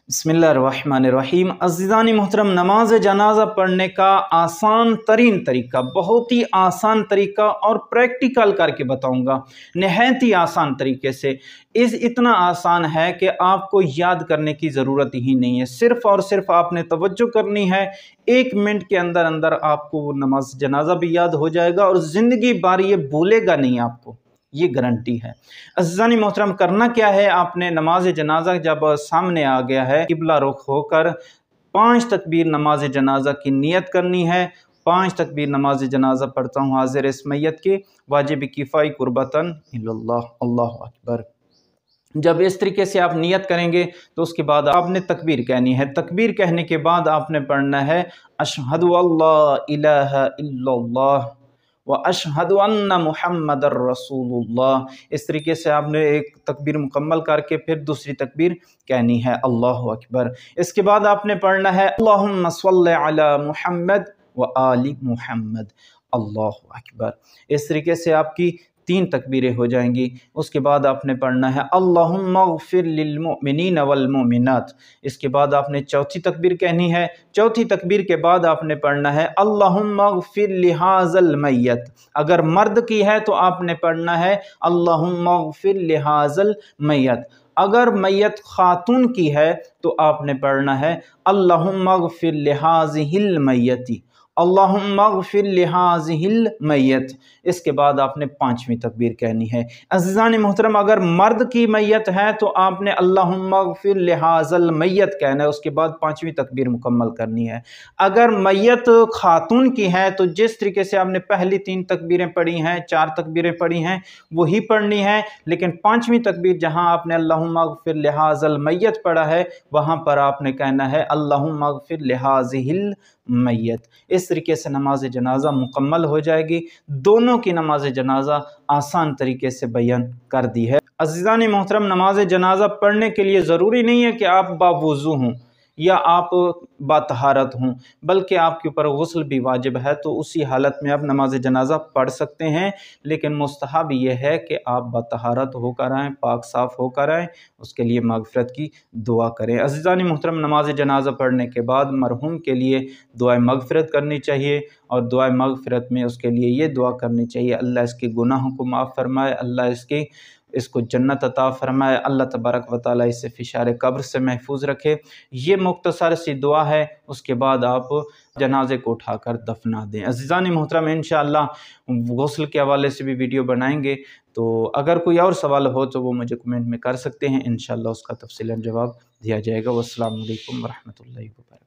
बिस्मिल्लाहिर्रहमानिर्रहीम। अज़ीज़ानी मोहतरम, नमाज जनाजा पढ़ने का आसान तरीन तरीका, बहुत ही आसान तरीका और प्रैक्टिकल करके बताऊंगा, नहायत ही आसान तरीके से। इतना आसान है कि आपको याद करने की ज़रूरत ही नहीं है, सिर्फ़ और सिर्फ आपने तवज्जो करनी है। 1 मिनट के अंदर अंदर आपको वो नमाज जनाजा भी याद हो जाएगा और ज़िंदगी भर ये भूलेगा नहीं आपको, ये गारंटी है। अज़ीज़ानी मोहतरम, करना क्या है, आपने नमाज जनाजा जब सामने आ गया है, किबला रुख होकर 5 तकबीर नमाज जनाजा की नियत करनी है। 5 तकबीर नमाज जनाजा पढ़ता हूँ हाजिर इस मैयत के, वाजिब किफ़ाई कुर्बतन इल्लल्लाह, अल्लाहु अकबर। जब इस तरीके से आप नियत करेंगे तो उसके बाद आपने तकबीर कहनी है। तकबीर कहने के बाद आपने पढ़ना है अशहदु अल्ला इलाहा इल्लल्लाह व अशहदु अन्ना मुहम्मदर रसूलुल्लाह। इस तरीके से आपने एक तकबीर मुकम्मल करके फिर दूसरी तकबीर कहनी है, अल्लाहु अकबर। इसके बाद आपने पढ़ना है अल्लाहुम्मा सल्लि अला मुहम्मद व आलि मुहम्मद, अल्लाहु अकबर। इस तरीके से आपकी 3 तकबीरें हो जाएंगी। उसके बाद आपने पढ़ना है अल्लाहुम्मा ग़फ़िर लिल मुमिनीन वल मुमिनात। इसके बाद आपने चौथी तकबीर कहनी है। चौथी तकबीर के बाद आपने पढ़ना है अल्लाहुम्मा ग़फ़िर लिहाज़ल मैयत। अगर मर्द की है तो आपने पढ़ना है अल्लाहुम्मा ग़फ़िर लिहाज़ल मैयत। अगर मैयत खातून की है तो आपने पढ़ना है अल्लाहुम्मा ग़फ़िर लिहाज़िहिल मैयती, अल्लाहुम्मा ग़फ़िर लिहाज़िहिल मैयत। इसके बाद आपने 5वीं तकबीर कहनी है। अज़ीज़ान मोहतरम, अगर मर्द की मैयत है तो आपने अल्लाहुम्मा ग़फ़िर लिहाज़ल मैयत कहना है, उसके बाद 5वीं तकबीर मुकम्मल करनी है। अगर मैयत खातून की है तो जिस तरीके से आपने पहली 3 तकबीरें पढ़ी हैं, 4 तकबीरें पढ़ी हैं, वही पढ़नी है। लेकिन 5वीं तकबीर जहाँ आपने अल्लाहुम्मा ग़फ़िर लिहाज़ल मैयत पढ़ा है, वहाँ पर आपने कहना है अल्लाहुम्मा ग़फ़िर लिहाज़िहिल मैयत। इस तरीके से नमाज जनाजा मुकम्मल हो जाएगी। दोनों की नमाज जनाजा आसान तरीके से बयान कर दी है। अज़ीज़ान मोहतरम, नमाज जनाजा पढ़ने के लिए ज़रूरी नहीं है कि आप बावुज़ू हों या आप बातहारत हों, बल्कि आपके ऊपर गुस्ल भी वाजिब है, तो उसी हालत में आप नमाज जनाजा पढ़ सकते हैं। लेकिन मुस्तहब यह है कि आप बातहारत होकर आएँ, पाक साफ़ होकर आएँ, उसके लिए मग़फ़िरत की दुआ करें। अज़ीज़ान मोहतरम, नमाज जनाजा पढ़ने के बाद मरहूम के लिए दुआए मग़फ़िरत करनी चाहिए और दुआए मग़फ़िरत में उसके लिए ये दुआ करनी चाहिए, अल्लाह इसके गुनाहों को माफ़ फरमाए, अल्लाह इसको जन्नत अता फ़रमाए, अल्लाह तबारक व तआला इसे फ़िशार कब्र से महफूज रखे। ये मुख्तसर सी दुआ है। उसके बाद आप जनाजे को उठाकर दफना दें। अज़ीज़ान मोहतरम, इंशाअल्लाह गुस्ल के हवाले से भी वीडियो बनाएंगे, तो अगर कोई और सवाल हो तो वो मुझे कमेंट में कर सकते हैं, इंशाअल्लाह उसका तफ़सीलन जवाब दिया जाएगा। वस्सलामु अलैकुम व रहमतुल्लाहि व बरकातहू।